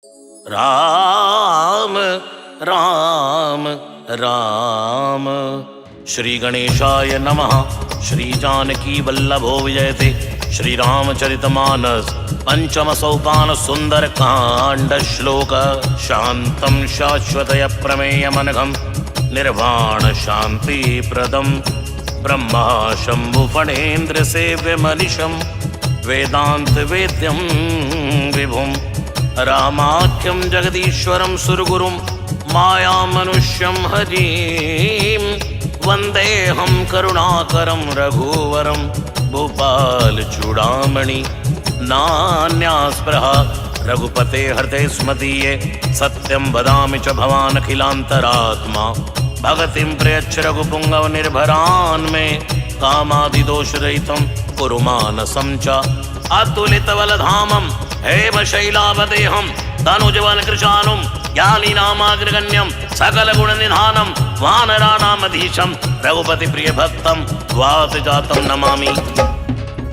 राम राम राम। श्री गणेशाय नमः। श्री जानकी वल्लभो विजयते। श्री रामचरितमानस पंचम सोपान सुंदर कांड श्लोक। शांतं शाश्वतय प्रमेयमनघं निर्वाण शांति प्रदम ब्रह्मा शंभु फणेन्द्र सेव्य मनिषं वेदांत वेद्यं विभुं रामाख्यं जगदीश्वरं सुरगुरुं माया मनुष्यं हरिं वन्देऽहं करुणाकरं रघुवरं भूपाल चूड़ामणि। नान्यास्पृहा रघुपते हृदय स्मदीये सत्यं वदामि च भवान् अखिलान्तरात्मा। भगतिं प्रयच्छ रघुपुङ्गव निर्भरान् मे कामादिदोषरहितं कुरु मानसं च। अतुलितबलधामं हेमशैलावदेहं तनुजवन कृशानुं ज्ञानीनामाग्रगण्यं सकलगुणनिधानं वानराणामधीशं रघुपति प्रियभक्तं वातजातं नमामि।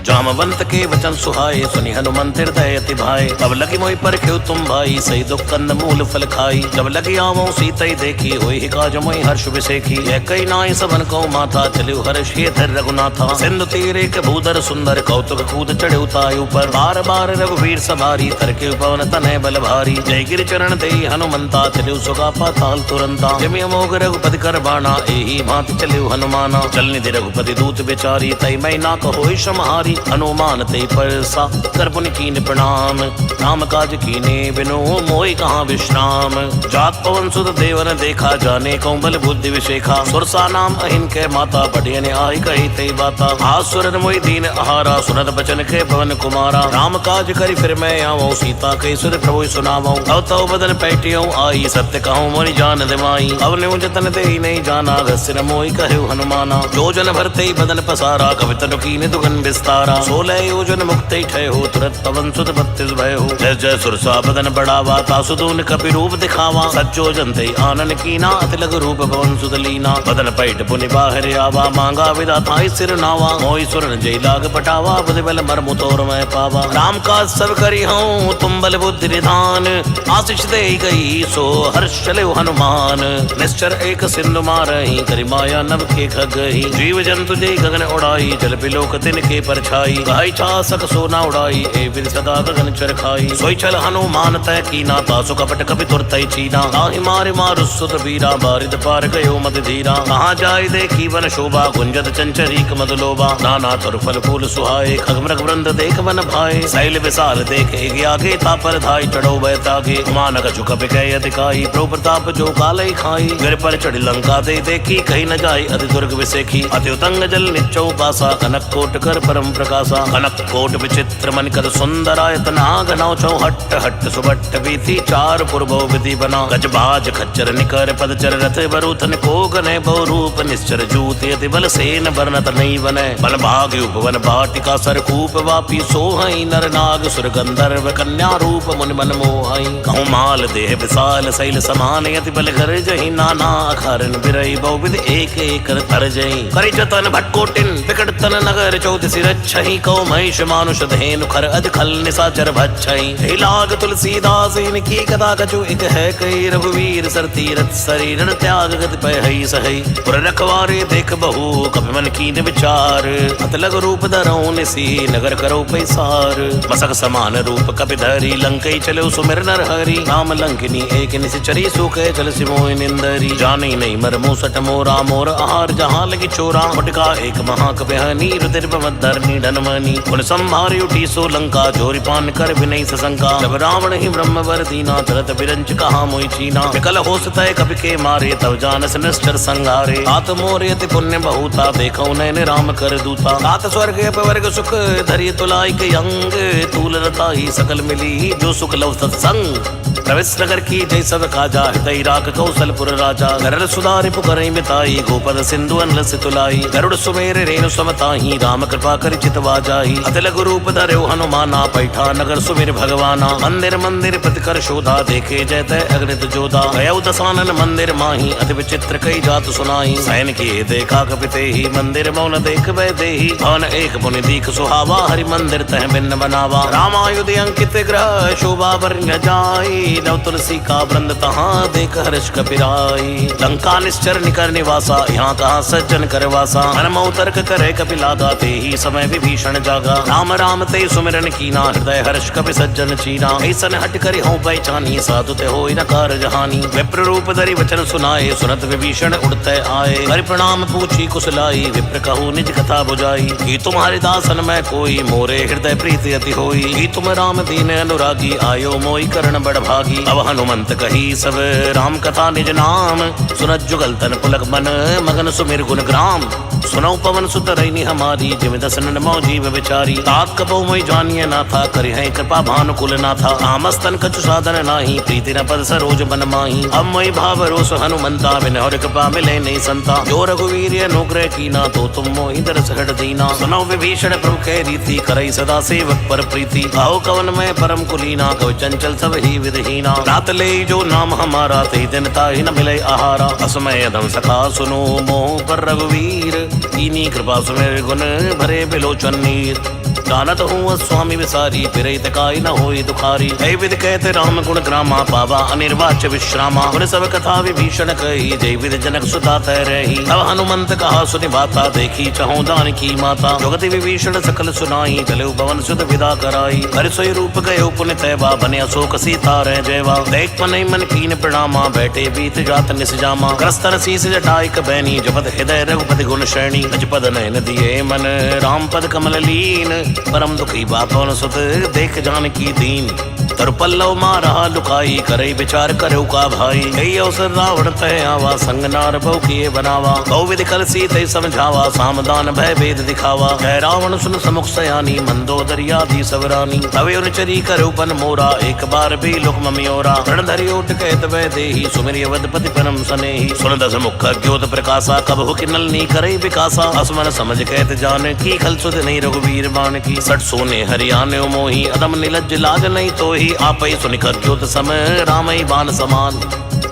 जामवंत के वचन सुहाए सुनि हनुमंत हृदय अति भाए। अब लगी मोहि पर क्यों तुम भाई सही दुख कंद मूल फल खाई। जब लगी आवो सीतई देखी होई काज मोहि हर्ष विसेखी। यह कई नाई सबन को माथा चलियो हर्ष ये धर रघुनाथा। सिंधु तीरे के भूधर सुंदर कौतुक कूद चढ़े उताय ऊपर। बार बार रघुवीर सवारी तरके पवन तनय बल भारी। जय गिर चरण दे हनुमंता चलियो सुगा पाताल तुरंता। जमि अमोघ रघुपति कर बाणा एही भांति चलियो हनुमाना। चल निधि रघुपति दूत बिचारी तई मैं ना कहोई समाहारी। हनुमान ते परसा कर पुनि कीन प्रणाम। राम काज कीने बिनो मोहि कहाँ विश्राम। जात पवन सुत देवन देखा जाने कौ बल बुद्धि विशेखा। सुरसा नाम अहिन के माता बढ़ियन आई कही ते बाता। आसुरन मोहि दीन आहारा सुनत बचन के पवन कुमारा। राम काज करि फिर मैं आवो सीता के सुर प्रभु सुनावो। तव तव बदन पैटियो आई सत्य कहूँ मोहि जान दिमाई। अब न्यू जतन ते नहीं जाना घसिर मोहि कहु हनुमाना। जो जन भरते बदन पसारा कवितनु कीन दुगन विस्तारा। 16 योजन मुक्त ठय हो तुरंत पवन सुत 32 भय हो। जय जय सुरसा बदन बढ़ावा तासुदून कपि रूप दिखावा। सच्चो जनते आनन कीना अतिलग रूप पवन सुत लीना। बदन पैठ पुनि बाहर आवा मांगा विधाता सिर नावा। मोहि सुरन जय लाग पटावा बुद्धि बल मर्मु तोर मैं पावा। राम काज सब करी हूँ तुम बल बुद्धि निधान। आशीष दे गई सो हर्ष चले हनुमान। निश्चर एक सिंधु मारही करि माया नभ के खगही। जीव जंतु जय गगन उड़ाई जल बिलोक तिनके पर छाई। गाय छासक सोना उड़ाई ए बिन सदा गगन चरखाई। सोई चल हनुमान तय कीना तासु कपट कपि तुरतई चीना। ताहि मारे मारु सुत बीरा बारिद पार गयो मद धीरा। कहाँ जाय देखी वन शोभा गुंजत चंचरीक मधुलोभा। नाना तुर फल फूल सुहाए खगमृग वृंद देख वन भाए। शैल विशाल देख एक आगे तापर धाई चढ़ो बैतागे। मानक झुक बिकय अधिकाई प्रभु प्रताप जो कालई खाई। गिर पर चढ़ी लंका दे देखी कहीं न जाय अति दुर्ग विसेखी। अति उतंग जल निचौ पासा कनक कोट कर परम प्रकाशा। कनक कोट विचित्र मन कर सुंदरायतन आगनौ चौ हट्ट हट्ट सुबट्ट बीती। चार पुरभो विधि बना गजबाज खच्चर निकर पदचर रथ बरूथन को गने बहु रूप निश्चर जूत यति बल सेन वर्णत नहीं बने। बल भाग उपवन बाटिका सरकूप वापी सोहई नर नाग सुर गंधर्व कन्या रूप मुनि मन मोहई। कहूँ माल देह विशाल शैल समान यति बल घर जही नाना अखरन बिरई बहुविध एक एक तर जही। करि जतन भटकोटिन विकट तन नगर चौदसी रच्छहि। कौ महिष मानुष धेनु खर अधखल निशाचर भच्छहि। लाग तुलसीदास इनकी कथा कछु एक है कई। रघुवीर सर तीरथ शरीर त्याग गति पय सही। पुर रखवारे देख बहु कपि मन कीन विचार। अतलग रूप धरऊ निसी नगर करो पैसार। मसक समान रूप कपि धरी लंकई चलो सुमिर नर हरि। राम लंकिनी एक निश्चरी सुखे चल सिमोहि निंदरी। जानी नहीं मर मूसट मोरा मोर आहार जहाँ लगी चोरा। मुटका एक महाकपि रुधिर धरनी धनमनी। उन संभारी उठी सो लंका जोरी पान कर विनय सशंका। जब रावण ही ब्रह्म वर दीना तरत बिरंच कहा मोहि चीना। विकल होस तय कपि के मारे तब जानस निश्चर संगारे। तात मोर यति पुण्य बहुता देखौ नयन राम कर दूता। तात स्वर्ग अपवर्ग सुख धरि तुलाई के अंग। तूल रता ही सकल मिली जो सुख लव सत्संग। प्रवेश नगर की जय सब काजा हृदय राख कौशलपुर राजा। गरल सुधारि पुकरई मिताई गोपद सिंधु अनलस तुलाई। गरुड़ सुमेर रेणु समताही राम कृपा कर चितवा जाही। अतिलग रूप धर्यो हनुमाना पैठा नगर सुमिर भगवाना। मंदिर मंदिर प्रतिकर शोधा देखे जयते अग्नित जोधा। गयौ दसानन मंदिर माही अति विचित्र कई जात सुनाई। सैन किए देखा कपिते ही मंदिर मौन देख वै देही। भवन एक पुनि दीख सुहावा हरि मंदिर तह भिन्न बनावा। रामायुध अंकित ग्रह शोभा वर्ण्य जाई। नव तुलसी का वृंद तहाँ देख हर्ष कपिराई। लंका निश्चर निकर निवासा यहाँ कहाँ सज्जन कर वासा। हनुमौ तर्क करे कपिलागा ते ही समय विभीषण जागा। राम राम ते सुमिरन कीना हृदय हर्ष कपि सज्जन चीना। ऐसन हट करि हों पहचानी साधु ते होई न कारज हानि। विप्र रूप धरि वचन सुनाए सुनत विभीषण उड़ते आए। कर प्रणाम पूछी कुशलाई विप्र कहूँ निज कथा बुझाई। कि तुम्हारे दासन में कोई मोरे हृदय प्रीति अति होई। कि तुम राम दीन अनुरागी आयो मोई करण बड़ भागी। अब हनुमंत कही सब राम कथा निज नाम। सुनत जुगल तन पुलक मन मगन सुमिर गुण ग्राम। सुनौ पवन सुत रैनी हमारी जिम दसन मौ जीव विचारी। तात कपौ मोई जानिए ना था करि है कृपा भानुकुल ना था। आमस्तन कछु साधन नाही प्रीति न पद सरोज बन माही। अब मोई भाव रोष हनुमंता बिन हर कृपा मिले नहीं संता। जो रघुवीर अनुग्रह कीना तो तुम मोहि दरस हट दीना। सुनौ विभीषण प्रभु कह रीति करई सदा सेवक पर प्रीति। आओ कवन में परम कुलीना कवि चंचल सब ही विधहीना। रात ले जो नाम हमारा ते दिन ताहि न मिले आहारा। असमय अधम सखा सुनो मोह पर रघुवीर। कीनी कृपा सुमेर गुण भरे बिलोचन नीर। जानत हूँ स्वामी विसारी फिरे तकाई न होई दुखारी। ऐ विद कहते राम गुण ग्रामा पावा अनिर्वाच्य विश्रामा। उन सब कथा विभीषण कही जय विद जनक सुता तय रही। अब हनुमंत कहा सुनि बाता देखी चहु दान की माता। जुगति विभीषण सकल सुनाई चले पवन सुत विदा कराई। हर सोई रूप गयो पुनि तैवा बने अशोक सीता रह जयवा। देख मन मन कीन प्रणामा बैठे बीत जात निस जामा। क्रस्तर शीस जटाई कबैनी जपत हृदय रघुपति गुण श्रेणी। अजपद नयन दिए मन राम पद कमल लीन। परम दुखी बातों सुत देख जानकी दीन। तर पल्लव मारा लुकाई करई विचार करो का भाई। कई अवसर रावण तय आवा संग नार बहु किए बनावा। बहु विधि कर सीते समझावा सामदान भय भेद दिखावा। कह रावण सुन समुख सयानी मंदोदरी आदि सबरानी। तवे उनचरी करो पन मोरा एक बार भी लुक ममियोरा। रण धरि ओट कहत वै देही सुमिरि अवधपति परम सनेही। सुन दस मुख ज्योत प्रकाशा कबहु किन्नल नी करई विकासा। असमन समझ कहत जान की खल सुध नहीं रघुवीर बान की। सट सोने हरियाने मोही अदम निलज्ज लाज नहीं तो ही। आपै सुनिकर ज्योत सम रामई बान समान।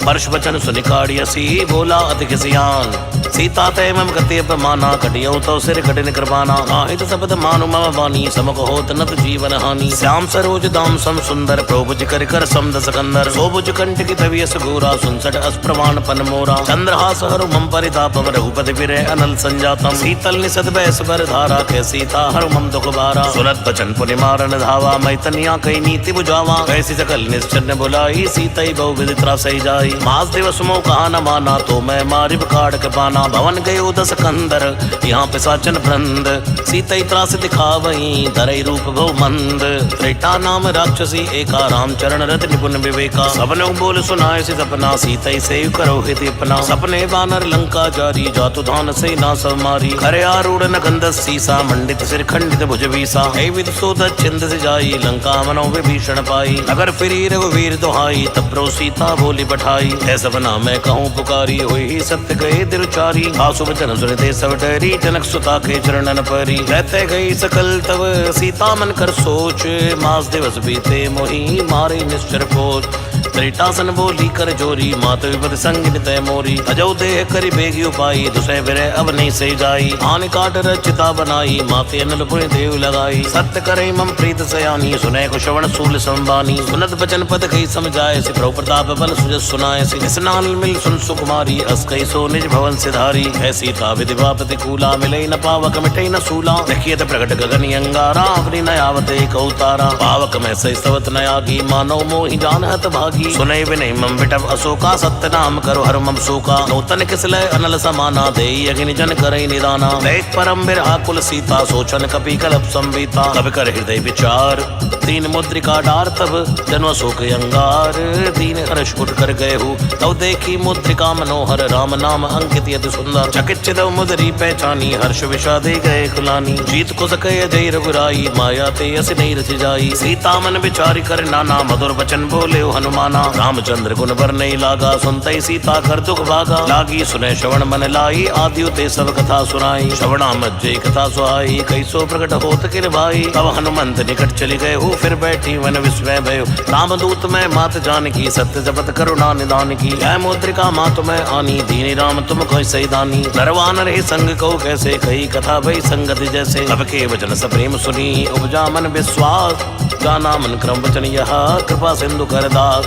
परश वचन सुनिकाड़ी असी बोला अति सियान। सीता तय मम गति अपमाना कटियो तो सिर कठिन कृपाना। आहित शब्द मानु मम वाणी समक होत नत जीवन हानि। श्याम सरोज दाम सम सुंदर प्रोभुज कर कर समद सकंदर। सोभुज कंठ की तविय सगोरा सुनसठ अस्प्रमाण पन मोरा। चंद्रहास हरु मम परितापम रघुपति विरह अनल संजातम। शीतल निसद बैस बर धारा कै सीता हरु मम दुख बारा। सुनत बचन पुनि मारन धावा मैतनिया कई नीति बुझावा। कैसी सकल निश्चर बुलाई सीतई बहु विधि त्रासई जाई। मास दिवस मो कहा न माना तो मैं मारिब काढ़ के पाना। भवन गयो दस कंदर यहाँ पिशाचन वृंद। सीतई त्रास दिखावई धरई रूप बहु मंद। त्रेटा नाम राक्षसी एका राम चरण रत निपुण विवेका। सबनो बोल सुनाए से सपना सीतई से करो हित अपना। सपने बानर लंका जारी जातु धान से ना सब मारी। खरे आरूढ़ न गंधस सीसा मंडित सिर खंडित भुज बीसा। हे विद सोदत चिंद से जाई लंका मनो विभीषण पाई। अगर फिरी रघुवीर दुहाई तब प्रो सीता बोली बैठाई। है सपना मैं कहूँ पुकारी हुई ही सत्य गए दिल चारी। आसु वचन सुन दे सब डरी जनक सुता के चरणन परी। रहते गई सकल तब सीता मन कर सोच। मास दिवस बीते मोही मारे निश्चर पोच। त्रिटासन बोली कर जोरी मात विपद संग नितय मोरी। अजौ देह करि बेगी उपाई दुसह विरह अब नहीं सही जाई। आन काट रचिता बनाई माते अनल पुनि देव लगाई। सत्य करे मम प्रीत सयानी सुने को श्रवण सूल संबानी। सुनत बचन पद कही समझाए से प्रभु प्रताप बल सुजस सुनाए से। स्नान मिल सुन सुकुमारी अस कही सो निज भवन सिधारी। है सीता विधि बापति कूला मिले न पावक मिटे न सूला। देखियत प्रकट गगन अंगारा अग्नि नयावते कौतारा। पावक में सही सवत नयागी मानो मोहि जानहत भागी। सुने विनय मम विटव अशोका सत्य नाम करो हर मम शोका। नूतन किसलय अनल समाना दे अग्नि जन करई निदाना। देख परम बिरहा कुल सीता सोचन कपि कलप संवीता। कब कर हृदय विचार तीन मुद्रिका डार तब जनो शोक अंगार। दीन हर्ष उठ कर गए हो तब देखी मुद्रिका मनोहर। राम नाम अंकित यति सुंदर। चकित चिदव मुद्री पहचानी हर्ष विषादे गए कुलानी। जीत को सकय जय रघुराई माया ते अस नहीं रच जाई। सीता मन विचारी कर नाना मधुर वचन बोले हनुमाना। रामचंद्र गुण बर नहीं लागा सुनते सीता कर दुख भागा। लागी सुने श्रवण मन लाई आदियो ते सब कथा सुनाई। श्रवणा मज्जे कथा सुहाई कैसो प्रकट होत किर भाई। तब हनुमंत निकट चली गए हो फिर बैठी वन विस्मय भयो। रामदूत में मात जानकी सत्य जपत करुणा निदान की। जय मुद्रिका मात में आनी दीनी राम तुम कोई सही दानी। नरवान रहे संग को कैसे कही कथा भई संगति जैसे। अब के वचन सप्रेम सुनी उपजा मन विश्वास। जाना मन क्रम वचन यह कृपा सिंधु कर दास।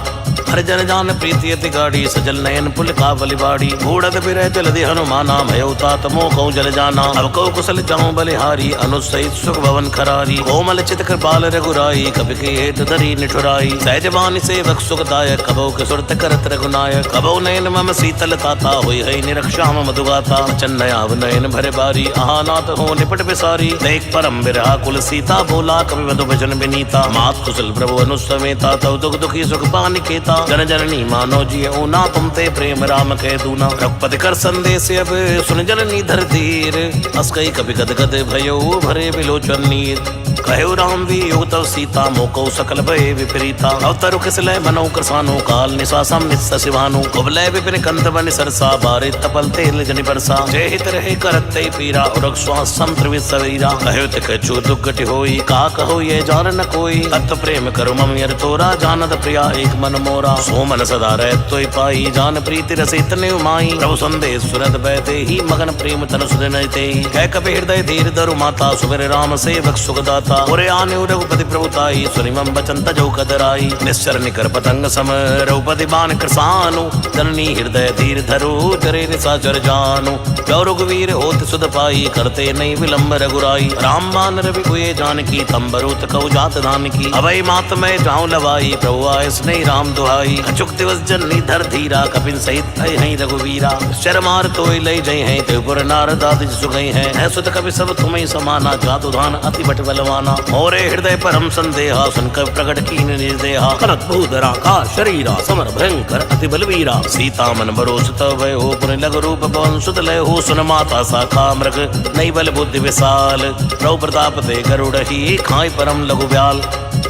हर जन जान प्रीति अति गाड़ी सजल नयन पुल का बलिबाड़ी बूढ़त बिरह जलधि हनुमाना भयो तात मोह कहूँ जल जाना अब कहूँ कुशल जाऊँ बलिहारी अनुसहित सुख भवन खरारी कोमल चित कृपाल रघुराई कभी के हेत धरी निठुराई सहजवानी सेवक सुखदायक कबो के सुरत करत रघुनायक कबो नयन मम शीतल ताता हुई है निरक्षा मम मधुगाता चन्नयाव नयन भरे बारी आहानाथ हो निपट बिसारी देख परम बिरहा कुल सीता बोला कवि मधु भजन विनीता मात कुशल प्रभु अनुसमेता तव दुख दुखी सुख पान केता जन जननी मानो जी ऊना तुम ते प्रेम राम के दूना रघुपति कर संदेश अब सुन जननी धर धीर अस कई कभी गद गद भयो भरे बिलोचन नीर कहो राम भी युग तव सीता मोको सकल भय विपरीता अवतरु किसलय मनो कृसानो काल निशासम निस्स शिवानु कुबलय विपिन कंत बन सरसा बारे तपल तेल जनि बरसा जय हित रहे करते पीरा उरग श्वास संत्रिवित सवीरा कहो तिक छु दुर्गति होई का कहो ये जान न कोई तत्व प्रेम करु मम यर तोरा जानत प्रिया एक मन मोरा सो मन सदा रह तोय पाई जान प्रीति रस इतने उमाई प्रभु संदेश सुरत बैते ही मगन प्रेम तन सुदनते कह कपि हृदय धीर धरु माता सुमिर राम सेवक सुखदाता ओरे आने रघुपति प्रभुताई सुनि मम बचन तजौ कदराई निश्चर निकर पतंग सम रघुपति बान कृसानु जननी हृदय धीर धरु जरे निशाचर जानु जो रघुवीर होत सुध पाई करते नहीं विलंब रघुराई राम मान रवि हुए जानकी तंबरुत कौ जात दान की अभय मात मैं जाऊं लवाई प्रभु आय स्नेह राम दुहाई अचुक दिवस जननी धर धीरा कपिन सहित है रघुवीरा शर्मार तोय लय जय है त्रिपुर नारद आदि सुगई है सुत कवि सब तुम्हें समाना जातु धान अति बट बलवाना मोरे हृदय परम संदेहा सुनकर प्रकट कीन निर्देहा करत भूधरा का शरीरा समर भयंकर अति बलवीरा सीता मन भरोसत भय हो पुन लग रूप पवन सुत लय हो सुन माता साखा मृग नई बल बुद्धि विशाल प्रभु प्रताप ते गरुड़ ही खाई परम लघु ब्याल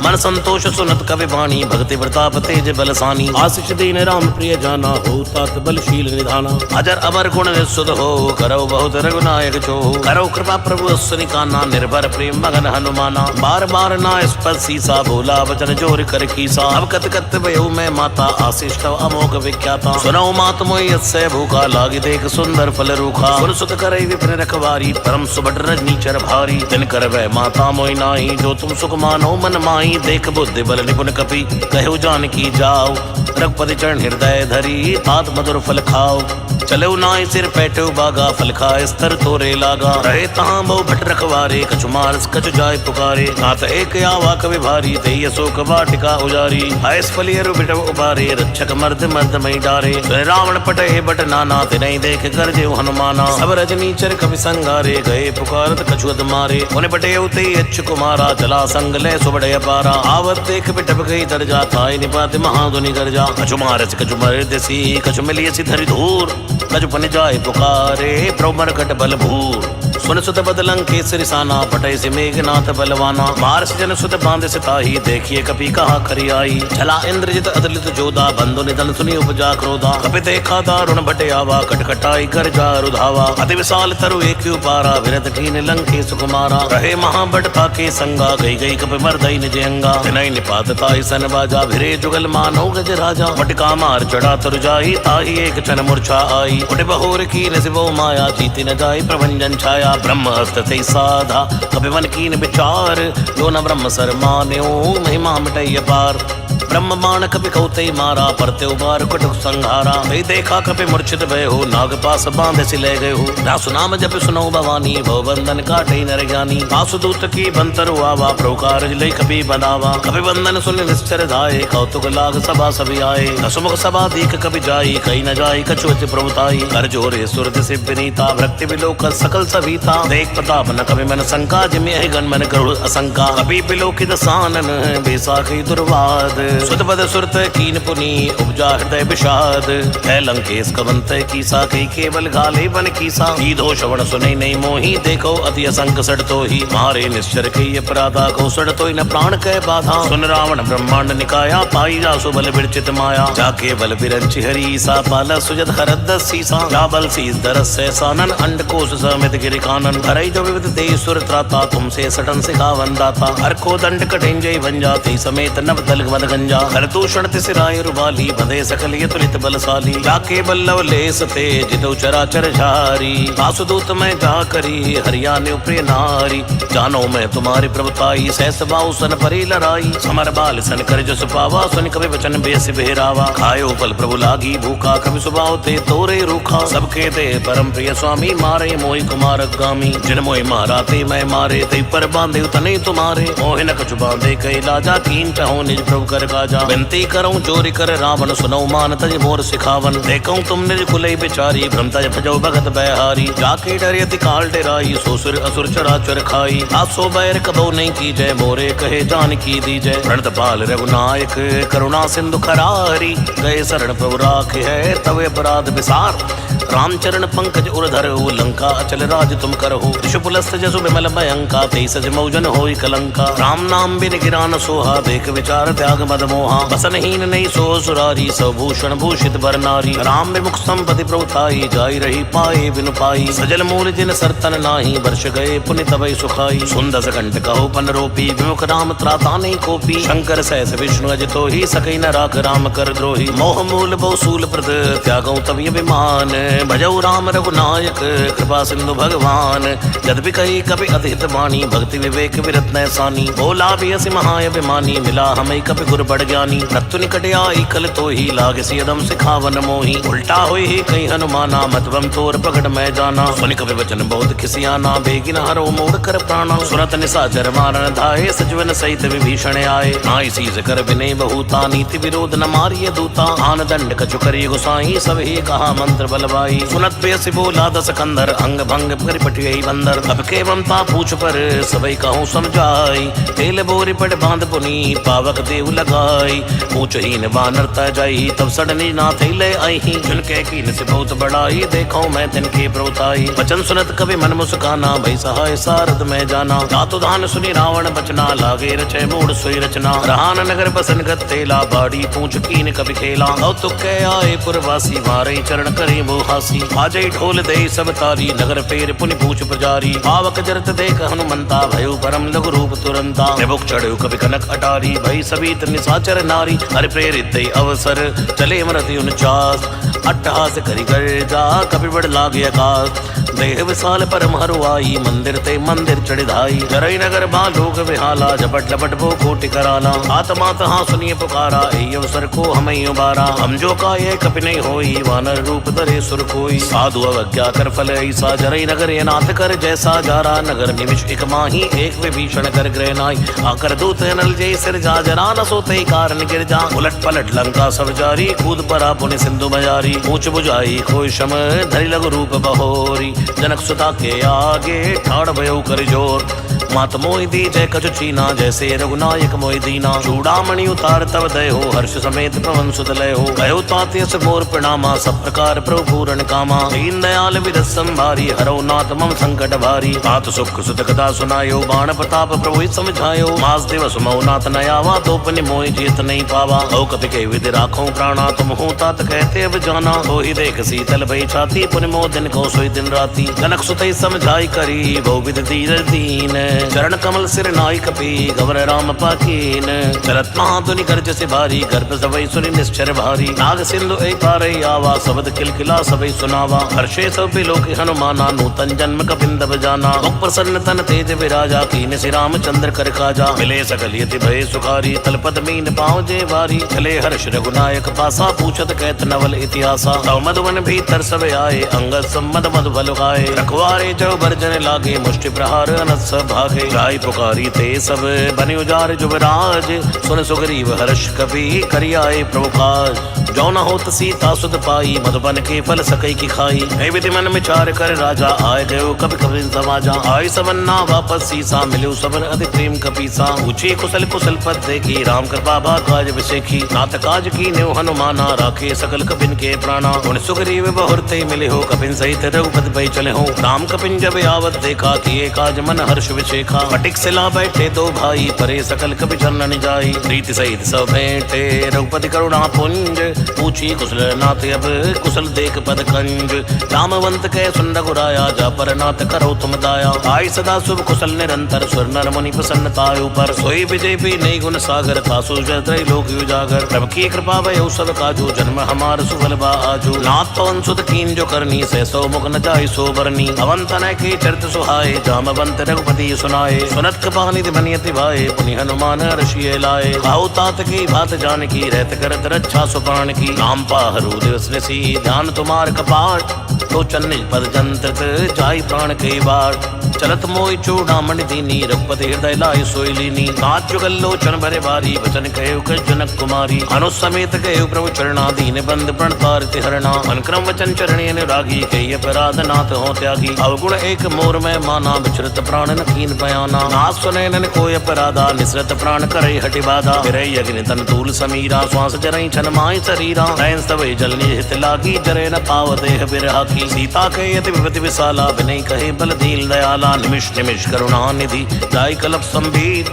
मन संतोष सुनत कवि वाणी भक्ति प्रताप तेज बलसानी आशीष दीन राम प्रिय जाना हो तात बलशील निधाना अजर अमर गुण निस्सुत हो करो बहुत रघुनायक जो करो कृपा प्रभु सुनिकाना निर्भर प्रेम मगन हनुमाना बार बार ना स्पर्श सीसा बोला वचन जोर कर कीसा अब कत कत भयो मैं माता आशीष तव अमोघ विख्याता सुनो मात मोहि यस्य भूखा लागी देख सुंदर फल रूखा सुन सुत करई विपिन रखवारी परम सुबट रजनी चर भारी दिन कर वह माता मोहि नाही जो तुम सुख मानो मन माही देख बुद्धि बल निपुण कपि कहो जानकी जाओ रघुपति चरण हृदय धरी तात मधुर फल खाओ चलो नाई सिर पैठो बागा फल खाए स्तर तोरे लागा रहे तहाँ बहु भट रखवारे कछु मारस कछु जाय पुकारे नाथ एक आवा कवि भारी तेय शोक वाटिका उजारी आयस फलियरु बिटव उबारे रक्षक मर्द मर्द मई डारे रावण पटे बट नाना तिनहि देख कर जेउ हनुमाना सब रजनी चर कवि संगारे गए पुकारत कछु अद मारे उन बटे उते अच्छ कुमारा चला संग ले सुबड़े पारा आवत देख बिटप गई दर्जा थाई निपात महाधुनि गर्जा कछु मारस कछु मर देसी कछु मिलियसी धरि धूर कछु पन जाय पुकारे प्रभु मरकट बल भूर सुन सुत बदलं केसरी साना पटय से मेघनाथ बलवाना मारस जन सुत बांध सिताही देखिए कपि कहा खरी आई चला इंद्रजित अदलित जोधा बंधु निधन सुनी उपजा क्रोधा कपि देखा दारुण भटे आवा कटकटाई कर जा रुधावा अति विशाल तरु एक उपारा विरत कीन लंके सुकुमारा रहे महाबटता के संगा गई गई कपि मर्दई निज अंगा विनय निपात ताई सन बाजा भिरे जुगल मानो गज राजा पटका मार चढ़ा तरु जाई ताही एक क्षण मूर्छा आई उठ बहोर की नसिबो माया जीती न जाई प्रभंजन छाया ब्रह्म हस्त थे साधा कभी मन कीन विचार जो न ब्रह्म सर मान्यो महिमा मिटय पार ब्रह्म बाण कपि कौते मारा परते उबार कुटुक संहारा कई देखा कपि मूर्छित भय हो नाग पास बांधे से ले गए हो दासु नाम जप सुनो भवानी भव बंधन काटे नर ज्ञानी वासुदूत की बंतर आवा प्रकार लय कपि बनावा कपि बंधन सुन निश्चर धाये कौतुक लाग सभा सभी आए हसमुख सभा दीख कपि जाई कहीं न जाई कछुअति प्रभुताई कर जोरे सुरत से विनीता भक्ति विलोक सकल सभीता देख प्रताप न कपि मन शंका जिमि गण मन गरुड़ असंका कपि विलोकित सानन बेसाखी दुर्वाद सुत पद सुरत कीन पुनी उपजा हृदय विषाद है लंकेश कवंत कीसा कई केवल घाले बन कीसा सीधो श्रवण सुने नहीं मोही देखो अति असंक सड़तो ही मारे निश्चर कई अपराधा को सड़तो न प्राण कह बाधा सुन रावण ब्रह्मांड निकाया पाई जासु बल विरचित माया जाके बल बिरंच हरी सा पाल सुजत हरद सीसा जा बल शीस दरस से सानन अंड कोश समित गिरि कानन हरई जो विविध देश सुर त्राता तुमसे सटन सिखावन दाता हर को दंड कठिन जय भंजा ते समेत नव दल मद गंजा पंजा खरदूषण तिसिराय रुबाली बंधे सकल ये तुलित बलशाली जाके बल्लव लेस ते जितो चराचर झारी वासुदूत में जा करी हरियाणा प्रिय नारी जानो मैं तुम्हारी प्रभुताई सहस बाऊ सन परी लड़ाई समर बाल सन कर जस पावा सुन कवि वचन बेस बेरावा खायो फल प्रभु लागी भूखा कवि सुभाव ते तोरे रूखा सबके दे परम प्रिय स्वामी मारे मोहि कुमार गामी जिन मोहि मारा ते मैं मारे ते पर बांधे तने तुम्हारे मोहि न कछु बांधे कई लाजा कीन चाहो निज प्रभु कर काजा विनती करूं चोरी कर रावण सुनो मान तज मोर सिखावन देखूं तुम निज कुलई बिचारी भ्रम तज भजो भगत बहारी जाके डरियति काल डेराई सोसुर असुर चराचर खाई आसो बैर कबो नहीं की जय मोरे कहे जान की दी जय प्रणत पाल रघुनायक करुणा सिंधु खरारी गए शरण प्रभु राखे है तवे अपराध विसार रामचरण पंकज उर्धर लंका अचल राज तुम करहु ऋषुपुलस्त जसु विमल भयंका तेसज मौजन होई कलंका राम नाम बिन गिरान सोहा देख विचार त्याग मद मोहा बसनहीन नहीं सो सुरारी सभूषण भूषित बर नारी राम विमुख संपति प्रभुताई जाई रही पाए बिनु पाई सजल मूल जिन सरतन नाही वर्ष गए पुनि तवै सुखाई सुंदस कंठ कहो पन रोपी विमुख राम त्राता नहीं कोपी शंकर सहस विष्णु अजितो ही सकई न राख राम कर द्रोही मोह मूल बहुसूल प्रद त्यागौ तव विमान भजौ राम रघुनायक कृपा सिंधु भगवान यद्यपि कही कभी अधित वाणी भक्ति विवेक विरत नैसानी बोला भी असि महाअभिमानी मिला हमें कभी गुर बड़ ज्ञानी रत्तु निकट आई कल तो ही लागे सियदम सिखावन मोही उल्टा हुई ही कहीं हनुमाना मतबम तोर प्रकट मैं जाना सुनि कभी वचन बहुत खिसियाना बेगिन हरो मोड़ कर प्राणा सुरत निशाचर मारन धाये सजवन सहित विभीषण आए नाई सीज कर विनय बहुता नीति विरोध न मारिय दूता आन दंड कछु करी गुसाई सब ही कहा मंत्र बलवाई सुनत बेसि बोला दस कंदर अंग भंग कर पटियई बंदर अब के ममता पूछ पर सबई कहूँ समझाई तेल बोरी पट बांध पुनी पावक देव लगाई पूछ ही न बानर तय जाई तब सडनी ना थे ले आई झुनके कीन से बहुत बड़ाई देखो मैं तिनके प्रभुताई वचन सुनत कभी मन मुस्काना भई सहाय सारद में जाना जातु धान सुनी रावण बचना लागे रचे मूड सोई रचना रहान नगर बसन गत तेला बाड़ी पूछ कीन कभी खेला कौतुक के आए पुरवासी मारे चरण करे मोहासी आजई ढोल दे सब तारी नगर फेर पुनि पूछ पुजारी पावक जरत देख हनुमंता भयो परम लघु रूप तुरंता निबुक चढ़ो कभी कनक अटारी भई सभी निशाचर नारी हरि प्रेरित अवसर चले मरति 49 अट्टहास करी गर्जा कभी बड़ लागे आकाश देह विशाल परम हरुआई मंदिर ते मंदिर चढ़िधाई जरई नगर बालोक विहाला झपट लपट वो कोटि कराला आत्मा तहाँ सुनिए पुकारा ए अवसर को हमें उबारा हम जो का ये कपि नहीं होई वानर रूप धरे सुर कोई साधु अवज्ञा कर फल ऐसा जरई नगर ये नाथ कर जैसा जारा नगर निमिष एक माही एक विभीषण कर ग्रह नाई आकर दूत नल जय सिर जा जरा न सोते कारण गिर जा उलट पलट लंका सब जारी कूद परा पुनि सिंधु बजारी पूछ बुझाई खोई शम धरि लघु रूप बहोरी जनक सुता के आगे ठाड़ भयो कर जोर मात मोहि दी जय कछु चीना जैसे रघुनायक मोहि दीना चूड़ामणि उतार तब दय हो हर्ष समेत पवन सुत लय हो गयो तात्यस मोर प्रणामा सब प्रकार प्रभु पूर्ण कामा दीन दयाल विदत संभारी हरो नाथ मम संकट भारी तात सुख सुत कथा सुनायो बाण प्रताप प्रभु समझायो मास दिवस मऊ नाथ नयावा तो पुनि मोहि जीत नहीं पावा औ कपि के विधि राखो प्राणा तुम हो तात कहते अब जाना तो ही देख शीतल भई छाती पुनि मोह दिन को सोई दिन राती जनक सुतई समझाई करी बहु विधि धीर दीन चरण कमल सिर नाई कपी गवर राम पाकीन चलत महाधुनि गर्ज से भारी गर्भ सबई सुनि निश्चर भारी नाग सिंधु एक पारई आवा शब्द किलकिला सबई सुनावा हर्षे सब लोक हनुमाना नूतन जन्म कपिंद बजाना मुख प्रसन्न तन तेज विराजा कीन श्री रामचंद्र कर काजा मिले सकल यति भय सुखारी तलपद मीन पाँव जे भारी चले हर्ष रघुनायक पासा पूछत कहत नवल इतिहासा तव मधुवन भीतर सब आए अंगद सम्मद मधु बल खाए रखवारे जो बर्जन लागे मुष्टि प्रहार अनस भागे गाय पुकारी ते सब बने उजार जुबराज सुन सुग्रीव हर्ष कपि करियाए प्रभु काज जो न होत सीता सुध पाई मधुबन के फल सकई की खाई है विधि मन विचार कर राजा आए गयो कभी कभी समाजा आय सबन्ना वापस सीसा मिलो सबन अति प्रेम कपीसा पूछे कुशल कुशल पद देखी राम कृपा भा काज विशेखी नाथ काज की न्यू हनुमाना राखे सकल कपिन के प्राणा उन सुग्रीव बहुरते मिले हो कपिन सहित रघुपति भई चले हो। राम कपिन जब यावत देखा कि एक आज मन हर्ष विशेखा। फटिक सिला बैठे दो भाई परे सकल कपि चरण जाई। प्रीति सहित सब भेंटे रघुपति करुणा पुंज। पूछी कुशल नाथ अब कुशल देख पद कंज। रामवंत के सुन रघुराया जा पर नाथ करो तुम दाया। आई सदा शुभ कुशल निरंतर सुर नर मुनि प्रसन्नता ऊपर। सोई विजय भी नई गुण सागर था सुजय लोक उजागर। प्रभु की कृपा भयो सब काजू जन्म हमार सुफल बा आजू। नाथ पवन सुत कीन जो करनी से सौ मुख न जाय सो बरनी। अवंत न के चरित सुहाए जामवंत रघुपति सुनाए। सुनत कृपा निधि मनियति भाए पुनि हनुमान ऋषि लाए। खाओ तात की भात जान की रहत करत रक्षा सुपान की। नाम पाहरु दिवस निसी ध्यान तुम्हार कपाट। लोचन निज पद जंत्रित जाय प्राण के बाट। चलत मोहि चूड़ामणि दीनी रघुपति हृदय लाय सोई लीनी। नाथ जुगल लोचन भरे भारी वचन कहे जनक कुमारी। अनुज समेत कहे प्रभु चरणाधीन बंद प्रणतारित हरणा। अनुक्रम वचन चरणी अनुरागी कही अपराध नाथ हो त्यागी। अवगुण एक मोर में माना विचरत प्राण न कीन पयाना। नाथ सुने नन कोई अपराधा निसरत प्राण करे हटि बाधा। फिरई अग्नि तन तूल समीरा श्वास जरई छन माय शरीरा। नयन स्तवै जल निहित लागी जरे न पाव देह बिरहा की। सीता कहे अति विपति विशाला विनय कहे बल दीन दयाला। निमिष निमिष करुणा निधि जाय कलप संबीत।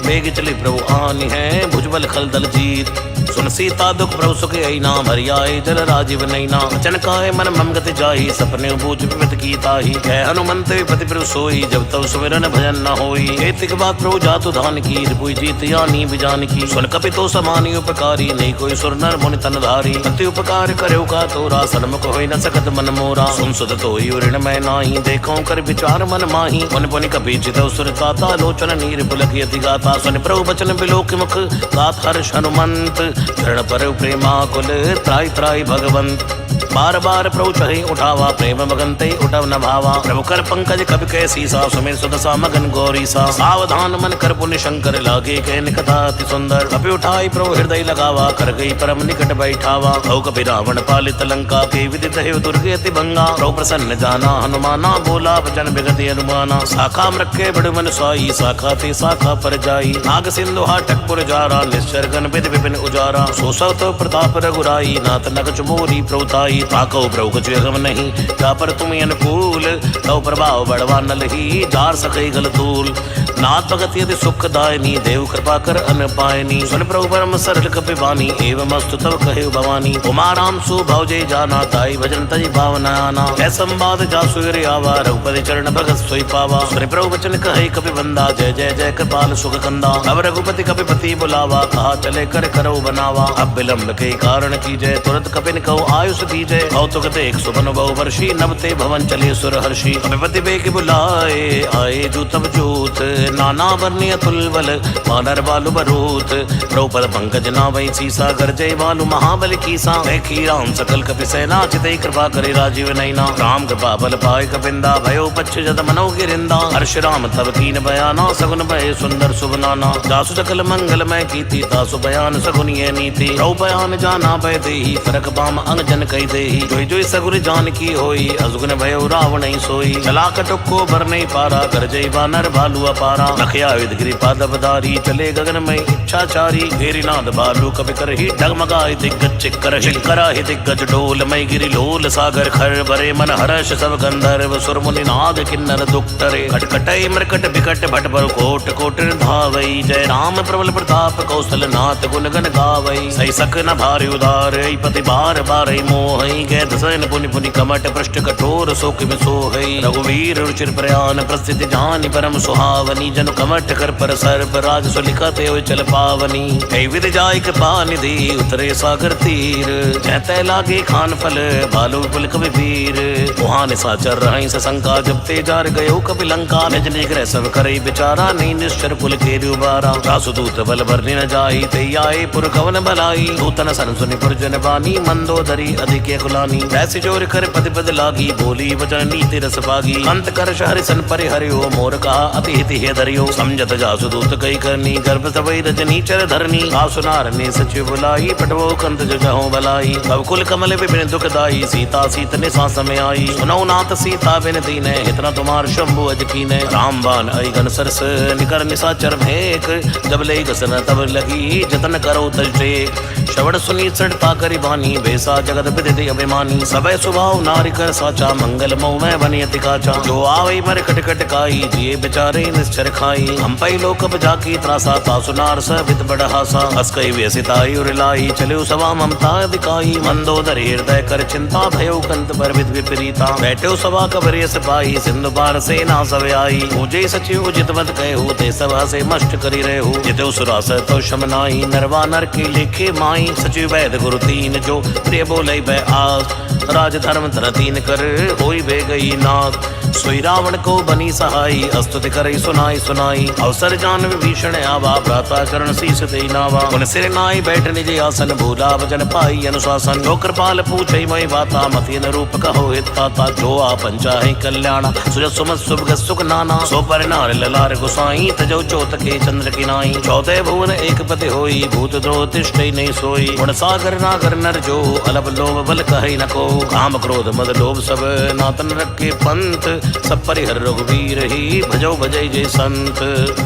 बेग चले प्रभु आनि है भुजबल खल दल जीत। सुन सीता दुख प्रभु सुख ऐना भरि आए जल राजीव नैना। वचन काहे मन मम गति जाहि सपने बूझ विपत की ताहि। कह हनुमंत विपति प्रभु सोई जब तब सुमिरन भजन न होई। एतिक बात प्रभु जातु धान की रिपुई जीत यानी बिजान की। सुन कपि तो समानी उपकारी नहीं कोई सुर नर मुनि तन धारी। अति उपकार करेउ का तोरा सन्मुख होई न सकत मन मोरा। सुन सुत तोई ऋण मैं नाही देखो कर विचार मन माही। पुनि पुनि कपि चितौ सुर ताता लोचन नीर पुलक यति गाता। सुन प्रभु बचन बिलोक मुख गात हर्ष हनुमंत। चरण पर प्रेमा कुल त्राय त्राय भगवंत। बार बार प्रभु चढ़ी उठावा प्रेम मगन ते उठव न भावा। प्रभु कर पंकज कवि कह सीसा सुमिर सुदसा मगन गौरी सा। सावधान मन कर पुण्य शंकर लागे कह निकथा अति सुंदर। कपि उठाई प्रभु हृदय लगावा कर गई परम निकट बैठावा। भौ कपि रावण पालित लंका के विदित है दुर्गे अति भंगा। प्रभु प्रसन्न जाना हनुमाना बोला वचन विगति अनुमाना। शाखा मृक्के बड़ मन साई शाखा ते शाखा पर जाई। नाग सिंधु हाटक पुर जारा निश्चर गण विधि विपिन उजारा। सोसव तो प्रताप रघुराई नाथ नग चुमोरी प्रभुताई। ताको प्रभु कुछ अगम नहीं जा पर तुम अनुकूल। तव प्रभाव बड़वा न लही जार सके गल तूल। नाथ भगत यदि सुख दायनी देव कृपा कर अन पायनी। सुन प्रभु परम सरल कपि बानी एवं अस्तु तव कहे भवानी। उमा राम सु भव जय जाना ताई भजन तज भावना आना। है संवाद जासु गिरि आवा रघुपति चरण भगत सोई पावा। सुन प्रभु वचन कहे कपि बंदा जय जय जय कृपाल सुख कंदा। अब रघुपति कपि पति बुलावा कहा चले कर करो बनावा। अब विलंब के कारण की जय तुरंत कपिन कहो आयुष दीजय। कौतुक देख सुबन बहु वर्षी नभते भवन चले सुर हर्षि। कपिपति बेग बुलाए आए जूतब जूत। नाना वर्णीय तुलबल वानर बालु बरूत। प्रभुपद पंकज नावै सीसा गरजय बालु महाबल कीसा। देखी राम सकल कपि सेना चितई कृपा करे राजीव नैना। राम कृपा बल पाए कपिंदा भयो पच्छ जद मनो गिरिंदा। हर्ष राम तब कीन बयाना सगुन भय सुंदर शुभ नाना। जासु सकल मंगल मैं कीति तासु बयान सगुन ये नीति। प्रभु बयान जाना भय देहि फरक बाम अंग जन कही देहि। जोई जोई सगुर जान की होई अजुगन भयो रावण ही सोई। चला कटुक को भर नहीं पारा गरजई बानर भालू अपारा। लखया विदगिरि पादबधारी चले गगन में इच्छाचारी। घेरी नाद भालू कपि करहि डगमगाए दिग्गज चिक्कर। चिक्करा ही दिग्गज डोल मई गिरि लोल सागर खर। भरे मन हर्ष सब गंधर्व सुर मुनि नाग किन्नर दुख टरे। खटखटई मृकट बिकट भट पर कोट कोट धावई। जय राम प्रबल प्रताप कौशल नाथ गुण गण गावई। सही सक न भारी उदार पति बार बार मोहई। गै दसन पुनि पुनि कमट पृष्ठ कठोर शोक बिसोहई। रघुवीर रुचिर प्रयान प्रस्थिति जानि परम सुहावनी। जनु कमट कर पर सर्प राज सुलिखत हो चल पावनी। कई विध जाय कृपा निधि उतरे सागर तीर। जहते लागे खान फल भालू पुल कवि वीर। वहाँ निशाचर रही सशंका जब ते जार गयो कपि लंका। निज निग्रह सब करे बिचारा नहीं निश्चर पुल के दुबारा। जासु दूत बल भरने न जाई ते आए पुर कवन भलाई। दूतन सन सुनि पुरजन बानी मंदोदरी अधिक कुलानी। ऐसी जोर कर पद पद लागी बोली वचन नीति रस पागी। अंत कर हरि सन परि हरिओ मोर कहा अति हित धरियो समझत जासु दूत कई करनी गर्भ सबई रजनी चर धरनी आसुनार ने सचिव बुलाई पटवो कंत जगहो बलाई अब कुल कमल विपिन दुखदाई सीता सीत ने सांस में आई सुनौ नाथ सीता बिन दीने इतना तुम्हार शंभु अज कीने राम बान आई घन सरस निकर निशाचर भेक जब ले गसन तब लगी जतन करो तज टेक श्रवण सुनी सड़ता करी बानी बेसा जगत विदित अभिमानी सबे स्वभाव नारी कर साचा मंगल मोह में बनी अति काचा जो आवे मर कट कट काई जिए बेचारे निश्चर खाई हम पई लोक जाकी त्रासा ता सुनार सबित बड़ हासा हस कई व्यसिताई उरिलाई चलो सवा ममता दिखाई मंदोदर हृदय कर चिंता भयो कंत पर विद विपरीता बैठो सभा कबरे सिपाही सिंधु पार से ना सवे आई पूजे सचिव उचित मत कहू ते सभा से मष्ट करी रहू जितो सुरास तो शमनाई नरवा नर के लेखे माई सचिव वैद गुरु तीन जो प्रिय बोले बै आस राज धर्म धर तीन कर होई बे गई नाथ सोई रावण को बनी सहाई अस्तुति करई सुनाई सुनाई अवसर जान विभीषण आवा भ्राता चरण शीस दे नावा उन सिर नाई बैठ निज आसन भूला वचन पाई अनुशासन जो कृपाल पूछई मई बाता मति न रूप कहो हित ताता जो आपन चाहे कल्याण सुज सुमत सुभ सुख नाना सो पर नार ललार गुसाई तजो चोत के चंद्र की नाई चौथे भुवन एक पति होई भूत द्रोह तिष्ठई नहीं सोई गुण सागर नागर नर जो अलप लोभ बल कहई न को काम क्रोध मद लोभ सब नातन रखे पंथ सब परिहर रघुवीर ही भजो भजय जय संत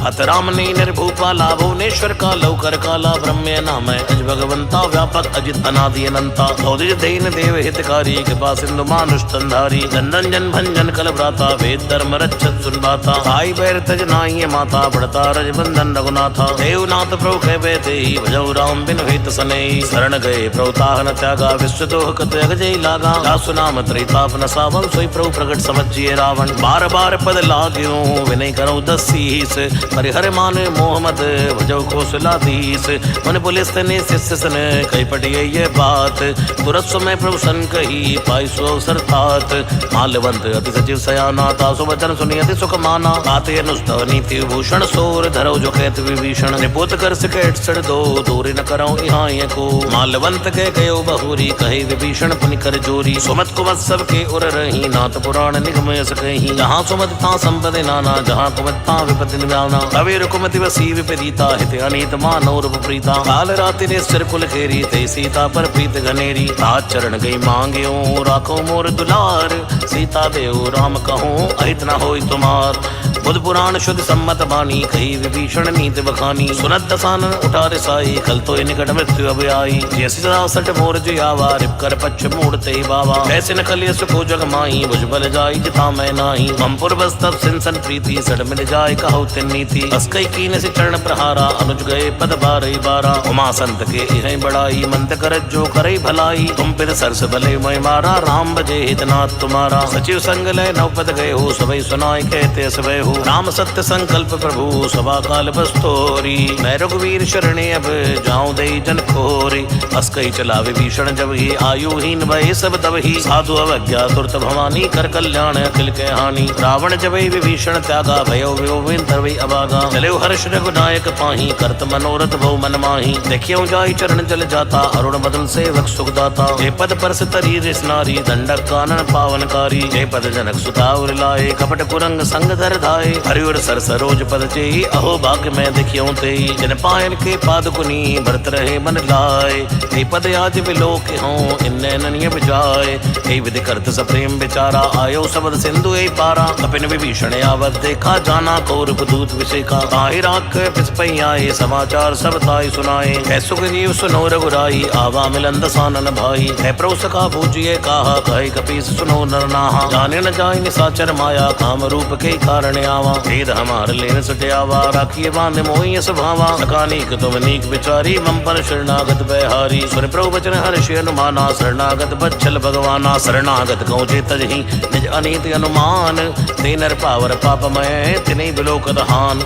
हत राम ने निर्भूपाला भुवनेश्वर का लौकर काला ब्रह्म नाम अज भगवंता व्यापक अजित अनादि अनंता औदिज देन देव हितकारी कृपा सिंधु मानुष तंधारी जनन जन भंजन कल भ्राता वेद धर्म रक्षत सुनबाता आई बैर तज नाई माता बढ़ता रज बंधन रघुनाथा देवनाथ प्रभु कह ते भजो राम बिन हित सने शरण गए प्रभुताहन त्यागा विश्व दोह कत जय लागा दासु नाम त्रिताप न सावन सोई प्रभु प्रगट समझिए रावण बार बार पद लाग्यो विनय करो दसीस परिहर मान मोहम्मद भजो कौशलाधीश मन पुलिस ने शिष्य सन कई पटिए ये बात तुरंत समय प्रभु सन कही पाई सो अवसर तात माल्यवंत अति सचिव सयाना तासु वचन सुनी अति सुख माना आते अनुस्तव नीति भूषण सोर धरो जो कहत विभीषण निपुत कर सिकेट सड़ दो दूरी न करो यहाँ ये को माल्यवंत के गयो बहुरी कहे विभीषण पुनि कर जोरी सुमत कुमत सबके उर रही नाथ पुराण निगम सकही जहाँ सुमत ता संपदि नाना जहाँ कुमत ता विपति निवाना कवि रुकुमति वसी विपरीता हित अनीत मानव रूप प्रीता काल राति ने सिर कुल खेरी ते सीता पर प्रीत घनेरी तात चरण गई मांग्यो राखो मोर दुलार सीता देव राम कहूँ अहित न होई तुम्हार बुध पुराण शुद्ध सम्मत बानी कही विभीषण नीत बखानी सुनत दसानन उठार साई कल तो निकट मृत्यु अब आई जैसी सट मोर जो आवा रिप कर पक्ष मूड़ते बाबा ऐसे न कलिय सुखो जग माई भुज बल जाई जिता मैं नाही ममपुर बस तब सिंसन प्रीति सड़ मिल जाए कहो तिन नीति अस्कई कीन से चरण प्रहारा अनुज गए पद बारई बारा उमा संत के इह बड़ाई मंत कर जो करई भलाई तुम पिर सरस भले मैं मारा राम बजे हितनाथ तुम्हारा सचिव संग लय नव पद गए हो सबई सुनाई कहते सबे हो राम सत्य संकल्प प्रभु सभा काल बस्तोरी मैं रघुवीर शरणे अब जाऊं दे जन खोरी अस्कई चला विभीषण जब ही आयुहीन भय सब तब ही साधु अवज्ञा तुरत भवानी कर कल्याण अखिल के हानि रावण जब विभीषण त्यागा भयो विभिन्न तरवई अभागा चले हर्ष रघुनायक पाही करत मनोरथ भव मन माही देखियो जाई चरण जल जाता अरुण बदल सेवक सुखदाता हे पद पर तरी रिस नारी दंडक कानन पावनकारी हे पद जनक सुता उर लाए कपट कुरंग संग धर धाय हरिवर सर सरोज पद चेई अहो भाग्य में देखियो ते जिन पायन के पाद कुनी भरत रहे मन लाए हे पद आज विलोक हो इन्ने ननिय बिजाए हे विधि करत सप्रेम बिचारा आयो सबद सिंधु ए पारा कपिन विभीषण आवत देखा जाना कौरव दूत विषेका ताहि राख पिसपई आए समाचार सब ताई सुनाए है सुग्रीव सुनो रघुराई आवा मिलन दसानन भाई है प्रभु सखा पूजिए कहा कहे कपीस सुनो नरनाहा जाने न जाय निसाचर माया काम रूप के कारण आवा भेद हमार लेन सटियावा राखिए बांध मोहि स्वभावा सकानीक तुम नीक बिचारी मम पर शरणागत बहारी सुन प्रभु वचन हर्ष अनुमाना शरणागत बच्छल भगवाना शरणागत कौ तजहि निज अनीति अनुमान ते नर पावर पापमय तिने बिलोकत हान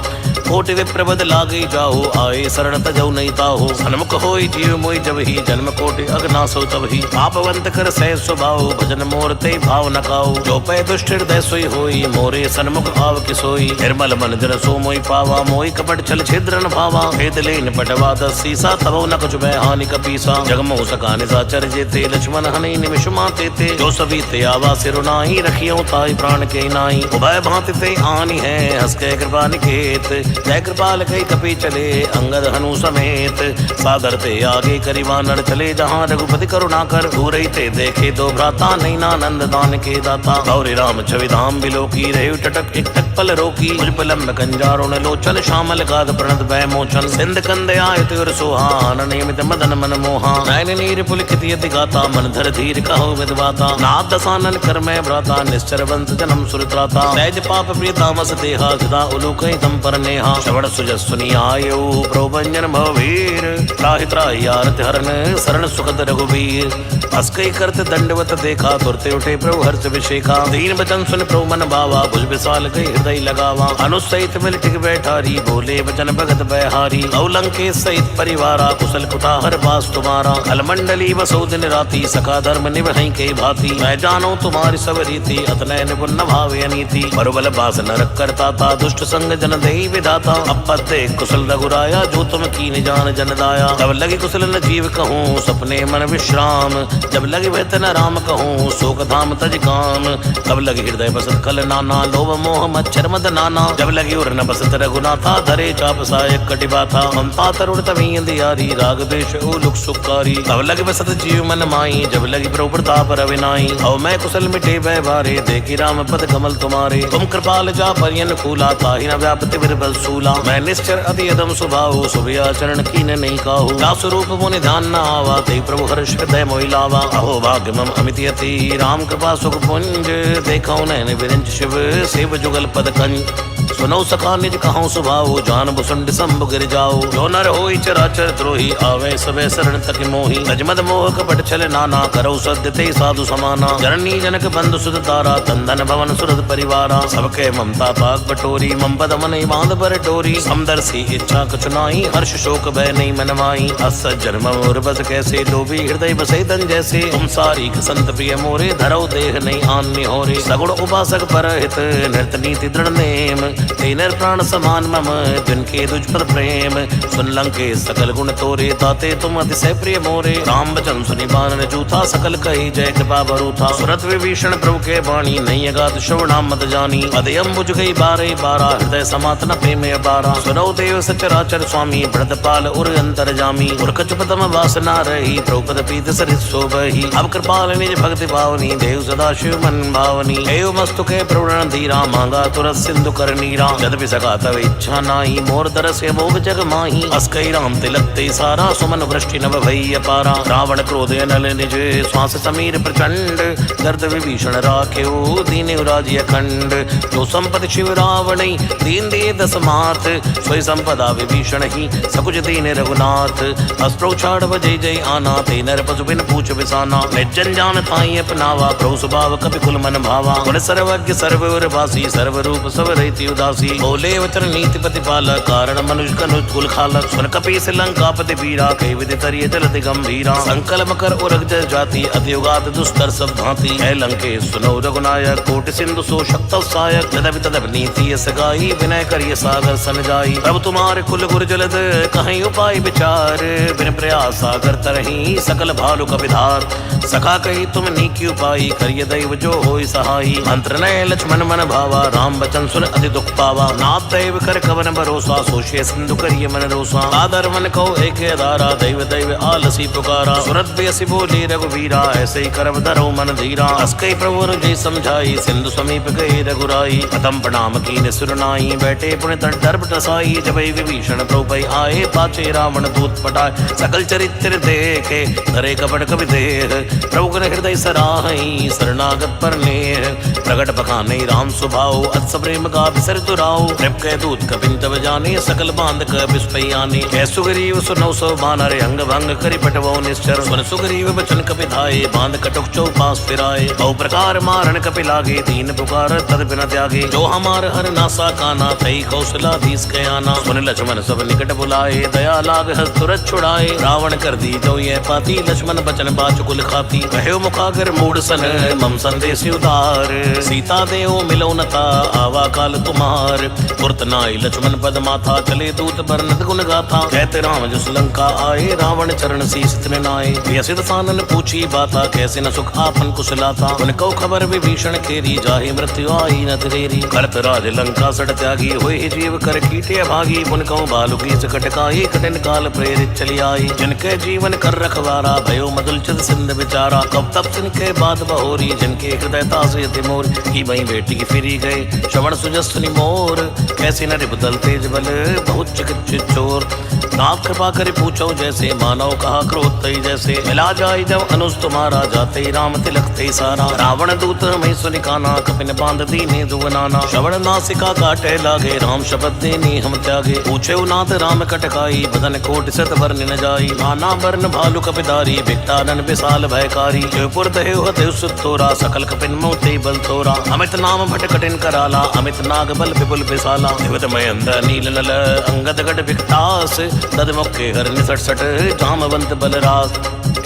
कोटि विप्रबद लागे जाओ आए शरण तजौ नहीं ताहो सन्मुख होई जीव मोहि जब ही जन्म कोटि अग्नासो तब ही पापवंत कर सह स्वभाव भजन मोर ते भाव न काओ जो पै दुष्ट हृदय सोई होई मोरे सन्मुख आव किसोई निर्मल मन जन सो मोहि पावा मोहि कपट छल छिद्र न भावा भेद लेन पटवा दस सीसा तबो न कुछ भय हानि कपीसा जगमो सका निशाचर जेते लक्ष्मण हनि निमिष माते ते जो सभी ते आवा सिर नाई रखियो ताई प्राण के नाई उभय भांति ते आनी है हस के कृपा निकेत जय कृपाल कई कपि चले अंगद हनु समेत सादर ते आगे करिवा नर चले जहाँ रघुपति करुणा कर दूर ते देखे दो भ्राता नहीं नानंद दान के दाता गौरी राम छवि धाम बिलोकी रहे टटक एक टक पल रोकी मुझपलम्ब कंजारुण लोचन श्यामल गाद प्रणत भय मोचन सिंध कंद आयत और सुहान नियमित मदन मन मोहा नयन नीर पुलकित यति गाता मन धर धीर कहो विदवाता नाथ दसानन कर मैं भ्राता निश्चर वंश जन्म सुरत्राता सहज पाप प्रिय तामस देहा सदा उलूक तम पर नेहा श्रवण सुजस सुनी आयो प्रोभंजन भववीर त्राहि त्राहि आरत हरन शरण सुखद रघुवीर अस्कई करत दंडवत देखा तुरते उठे प्रभु हर्ष विशेखा दीन बचन सुन प्रभु मन भावा भुज विशाल कई हृदय लगावा अनुसहित मिल टिक बैठारी बोले वचन भगत बहारी अवलंके सहित परिवारा कुशल कुटाहर बास तुम्हारा अलमंडली बसो दिन राती सखा धर्म निभहि के भांति मैं जानो तुम्हारी सब रीति अतनय निपुण न भावे अनीति बरुबल बास नरक करता था दुष्ट संग जन दही विधाता अपत्ते कुशल रघुराया जो तुम कीन जान जन दाया जब लगी कुशल न जीव कहूँ सपने मन विश्राम जब लगी भयत न राम कहूँ शोक धाम तज काम तब लगी हृदय बसत कल नाना लोभ मोह मच्छर मद नाना जब लगी उर न बसत रघुनाथा धरे चाप सायक कटिबा था ममता तरुण तभी अंधियारी राग देश उलुक सुखारी तब लगी बसत जीव मन माई जब लगी प्रभु प्रताप रविनाई और मैं कुशल मिटे भय भारे देखी राम पद कमल तुम्हारे तुम कृपाल जा परियन फूला ताहि न व्यापति बिरबल सूला मैं निश्चर अति अदम सुभाऊ सुभिया चरण कीन नहीं काहू जा स्वरूप मुनि ध्यान न आवा ते प्रभु हर्ष हृदय मोहि लावा अहो भाग्य मम अमित यति राम कृपा सुख पुंज देखो नैन विरंच शिव सेव जुगल पद कंज सुनो सखा निज कहो सुभाऊ जान भुसुंड संभ गिर जाओ जो नर होई चराचर द्रोही आवे सबे शरण तक मोही नजमद मोह कपट छल नाना करो सद्य ते साधु समाना जननी जनक बंधु सुध तारा तंदन भवन सुरद परिवारा सबके ममता पाक बटोरी मम पद मन बांध पर डोरी समदर्शी इच्छा कछु नाई हर्ष शोक भय नहीं मन माई अस जन्म मोर बस कैसे डोबी हृदय बसे तन जैसे तुम सारी संत प्रिय मोरे धरो देह नहीं आन्य होरे सगुण उपासक पर हित नृत नीति दृढ़ नेम तेनर प्राण समान मम जिनके तुझ पर प्रेम सुन लंके सकल गुण तोरे ताते तुम अतिशय प्रिय मोरे राम बचन सुनि बानर जूथा सकल कही जय कृपा भरूथा सुरत विभीषण प्रभु के वाणी नहीं अगाध श्रवणा मत जानी अदयम बुझ गई बारे बारा हृदय समातन प्रेम अपारा सुनो देव सचराचर स्वामी भरतपाल उर अंतर जामी उर्ख चुपतम वासना रही प्रभुपद पीत सरित शोभहि अब कृपाल निज भक्ति भावनी देव सदा शिव मन भावनी एव मस्तुके प्रवण धीरा मांगा तुरत सिंधु करनी यद्यपि सका तव इच्छा नाई मोर तरस मोग जग माही अस्कई राम तिलक ते सारा सुमन वृष्टि नभ भई अपारा रावण क्रोध नल निज श्वास समीर प्रचंड दर्द विभीषण राख्यो दीन राजी अखंड जो संपति शिव रावण दीन दे दस मात सोई संपदा विभीषण ही सकुच दीन रघुनाथ अस्प्रोक्षाढ़ जय जय आना ते नर पशु बिन पूछ बिसाना निर्जन जान ताई अपनावा प्रभु स्वभाव कपि कुल मन भावा गुण सर्वज्ञ सर्ववर वासी सर्वरूप सब रहिति उदासी बोले वचन नीति प्रतिपाल कारण मनुष्य कनुज कुल खालक सुन कपीस लंकापति वीरा कई विधि तरिय जलति गंभीरा संकल्प कर उरग जल जाति अतियुगात दुस्तर सब भांति है लंके सुनो रघुनायक कोटि सिंधु सो शक्त सायक तदपि तदप नीति यस गाई विनय करिय सागर सन जाई प्रभु तुम्हारे कुल गुर जलद कहीं उपाय विचार बिन प्रयास सागर तरही सकल भालु कपिधार सखा कही तुम नीकी उपाय करिय दैव जो होई सहाई मंत्र नय लक्ष्मण मन भावा राम बचन सुन अति दुख पावा नाथ दैव कर कवन भरोसा सोचे सिंधु करिय मन रोसा आदर मन को एक धारा दैव दैव आलसी पुकारा सुरत बेसी बोले रघुवीरा ऐसे ही करब धरो मन धीरा अस्कई प्रभु जय समझाई सिंधु समीप गए रघुराई प्रथम प्रणाम कीन सुरनाई बैठे पुण्य तट दर्भ टसाई जब विभीषण प्रभु आए पाचे रावण दूत पटाए सकल चरित्र देखे धरे कपट कवि देह प्रभु कर हृदय सराहई शरणागत पर नेह प्रगट बखाने राम स्वभाव अत्स प्रेम का बिसर दुराओ के दूत कपिन तब जाने सकल बांध क बिस्पयाने कै सुग्रीव सुनौ सो बानर अंग भंग करि पटवो निश्चर सुन सुग्रीव बचन कपि धाये बांध कटुक चौपास फिराए बहु प्रकार मारन कपि लागे दीन पुकार तद बिन त्यागे जो हमार हर नासा काना तई कौशलाधीश कयाना सुन लक्ष्मण सब निकट बुलाए दया लाग हस तुरत छुड़ाए रावण कर दी जो ये पाती लक्ष्मण बचन बाच कुल खाती भांति कहो मुखागर मूड सन मम संदेश उदार सीता देव मिलो नता आवा काल तुम्हार तुरत नाई लक्ष्मण पद माथा चले दूत बरनत गुण गाथा कहते राम जस लंका आए रावण चरण शीस तृणाए व्यसित सानन पूछी बाता कैसे न सुख आपन कुशलाता उनको खबर विभीषण केरी जाहि मृत्यु आई न तेरी करत राज लंका सड़ त्यागी हुए जीव कर कीटे भागी पुनको बालुकी सकटकाई कठिन काल प्रेरित चली आई जिनके जीवन कर रखवारा भयो मदुल चित सिंध बिचारा कब तब जिनके बात बहोरी जिनके हृदय तासे तिमोर की वही बेटी की फिरी गए श्रवण सुजस्वनी मोर कैसे न रिपुदल तेज बल बहुत चिकित्सित चोर नाथ कृपा कर पूछो जैसे मानव कहा क्रोध तई जैसे मिला जाए जब अनुज तुम्हारा जाते राम तिलक ते सारा रावण दूत में सुनिकाना कपिन बांध दीने दुगनाना श्रवण नासिका काटे लागे राम शपथ देनी हम त्यागे पूछे नाथ राम कटकाई बदन कोट सत वर्ण न जाई नाना वर्ण भालु कपिधारी भिक्टानन विशाल भयकारी शिवपुर देव देव सुतोरा सकल कपिन मोते बल तोरा अमित नाम भट कठिन कराला अमित नाग बल विपुल विशाला दिवत महेंद्र नील नल अंगद गढ़ विकटास तद मुखे हर निसट सट जामवंत बलराज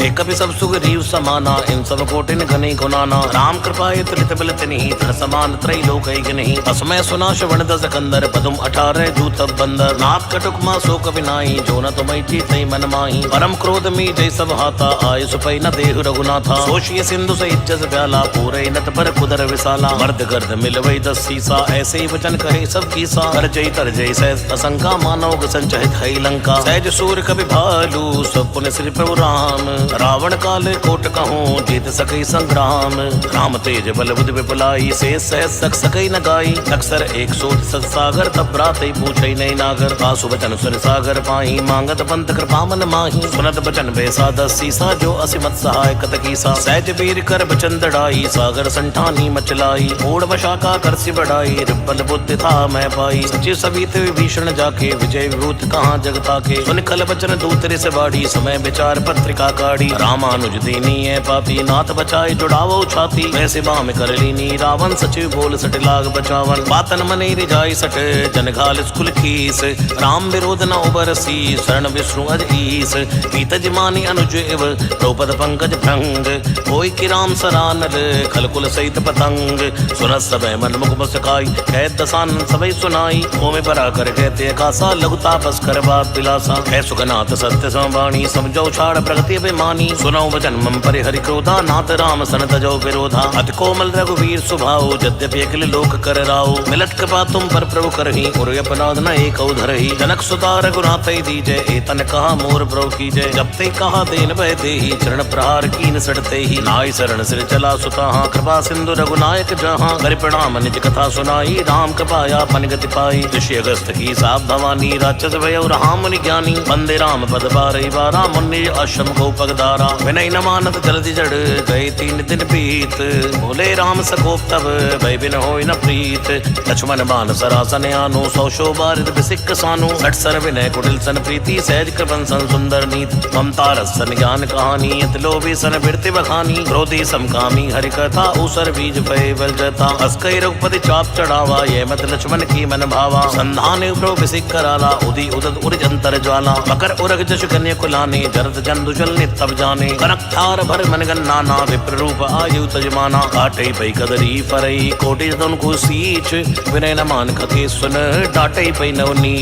एक कपि सब सुख रीव समाना इन सब कोटिन घने गुनाना राम कृपाए तुलित बल तिन्हि धन समान त्रय लोक नहीं असमय सुना श्रवण दस कंदर पदुम 18 दूत बंदर नाथ कटुक मा शोक विनाई जो न तुमई जीते मन माही परम क्रोध में जय सब हाथा आय सुपै न देहु रघुनाथा सोशिय सिंधु सहित जस ब्याला पूरे नत पर कुदर विसाला मर्द गर्द मिलवै 10 सीसा ऐसे ही वचन कहे सब कीसा कर जय तर जय सहज असंका मानव संचहित है लंका सहज सूर कवि भालू सब पुण्य श्री प्रभु राम रावण काल कोट कहूँ जीत सके संग्राम राम तेज बल बुध विपुलाई से सहज सक सके न गाई अक्सर एक सोच सत सागर तब रात पूछे नई नागर आसु बचन सुन सागर पाही मांगत पंत कृपा मन माही सुनत बचन बेसा 10 सीसा जो असिमत सहाय कत कीसा सहज वीर कर बचन दड़ाई सागर संठानी मचलाई ओढ़ वशाका कर सी बढ़ाई रिपल बुद्धि था मैं पाई सची सवित विभीषण जाके विजय विभूत कहाँ जगता के सुन कल बचन दूतरे से बाड़ी समय विचार पत्रिका काढ़ी रामानुज दीनी है पापी नाथ बचाए जुड़ावो छाती वैसे बाम कर लीनी रावण सचिव बोल सट लाग बचावन बातन मने रिजाई सट जन घाल स्कुल खीस राम विरोध न उबरसी शरण विष्णु अज ईस पीत जिमानी अनुज इव द्रौपद पंकज भृंग कोई कि राम सरानल खलकुल सहित पतंग सुनत सबे मन मुख बसकाई कह दसानन सबई सुनाई ओमे परा कर कहते कासा लघु तापस कर बात दिलासा है सुखनाथ सत्य संवाणी समझो छाड़ प्रगति अभिमानी सुनो वचन मम परि हरि क्रोधा नाथ राम सन तजो विरोधा अति कोमल रघुवीर सुभाओ यद्यपि अखिल लोक कर राओ मिलत कृपा तुम पर प्रभु करही उर अपराध न एक धरही जनक सुता रघुनाथ दीजय एतन कहा मोर प्रभु कीजय जब ते कहा देन भय देही चरण प्रहार कीन सड़ते ही नाई शरण सिर चला सुता कृपा सिंधु रघुनायक जहाँ कर प्रणाम निज कथा सुनाई राम कृपाया पन गति पाई ऋषि अगस्त की साप भवानी राक्षस भय राम मुनि ज्ञानी वंदे राम पद बारही बारा मुनि आश्रम को पगदारा विनय न मानत जल्दी जड़ गए 3 दिन बीत बोले राम सकोप तब भय बिन होय न प्रीत लक्ष्मण बान सरासन आनो 100 शोभारित बिसिक सानु सठ सर विनय कुटिल सन प्रीति सहज कृपन सन सुंदर नीत ममता रस सन ज्ञान कहानी अत लोभी सन बिरति बखानी क्रोधी समकामी हरि कथा ऊसर बीज भय बल जता अस्कई रघुपति चाप चढ़ावा ये मत लक्ष्मण की मन भावा संधान प्रभु बिसिक कराला उदी उदत उर्ज अंतर ज्वाला मकर उरग जश कन्या कुलाने जरत जंदुजल नितब जाने कनक थार भर मन गन्नाना विप्र रूप आयु तजमाना काटे पई कदरी फरई कोटि तन को सीच विनय न मान कथे सुन डाटे पई नवनी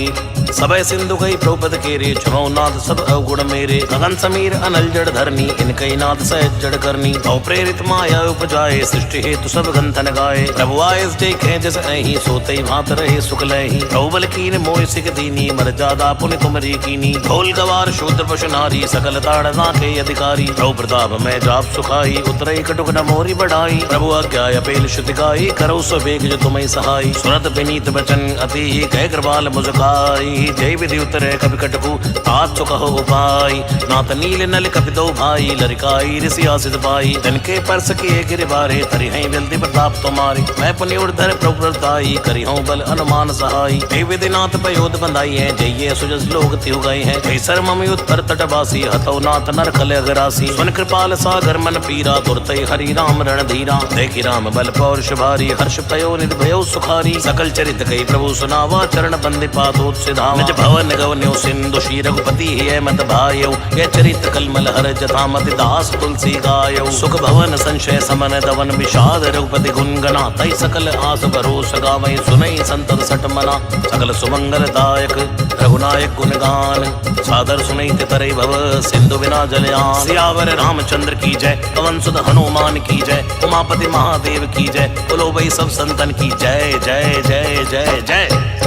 सबय सिंधु गई प्रोपद केरे चुनो नाथ सब अवगुण मेरे गगन समीर अनल जड़ धरनी इनकई नाथ सहज जड़ करनी औ प्रेरित माया उपजाए सृष्टि हेतु सब गंथन गाए प्रभु आए देखे जस अहि सोते भात रहे सुख लहि प्रभुबल कीन मोह सिख दीनी मर जादा पुण्य तुमरी कीनी ढोल गवार शूद्र पशु नारी सकल ताड़ना के अधिकारी प्रभु प्रताप में जाप सुखाई उतरई कटुक न मोरी बढ़ाई प्रभु आज्ञा अपेल श्रुति गाई करो सुबेग जो तुम्हें सहाई सुनत विनीत बचन अति कह कृपाल मुझकाई जय विधि उतरे कपि कटकु तात कहो उपाय नाथ नील नल कपि दो भाई लरिकाई ऋषि आसित पाई जनके परस किए गिर बारे तरि हैं विलति प्रताप तुम्हारी मैं पुण्य उर्धर प्रभु प्रताई करी हूँ बल अनुमान सहाई जय विधि नाथ पयोध बंधाई है जय सुजस लोग त्यु गए हैं जय सर मम उत्तर तटवासी हतो नाथ नरक सकल अगरासी। सुन कृपाल सागर मन पीरा, तुरते हरि राम रणधीरा। देखि राम बल पौरुष भारी, हर्ष पयो निर्भयो सुखारी। सकल चरित कई प्रभु सुनावा, चरण बंदे पादोत सिधावा। निज भवन गवन्यो सिंधु, श्री रघुपति है मत भायो। ये चरित कलमल हर जथा, मति दास तुलसी गायो। सुख भवन संशय समन दवन, विषाद रघुपति गुण गना। तई सकल आस भरोस गावै, सुनई संतत सठ मना। सकल सुमंगल दायक रघुनायक गुण गान, सादर सुनई तरई भव सिंधु बिना जलयान। सियावर रामचंद्र की जय, पवन सुत हनुमान की जय। उमापति महादेव की जय, बोलो भाई सब संतन की जय जय जय जय जय।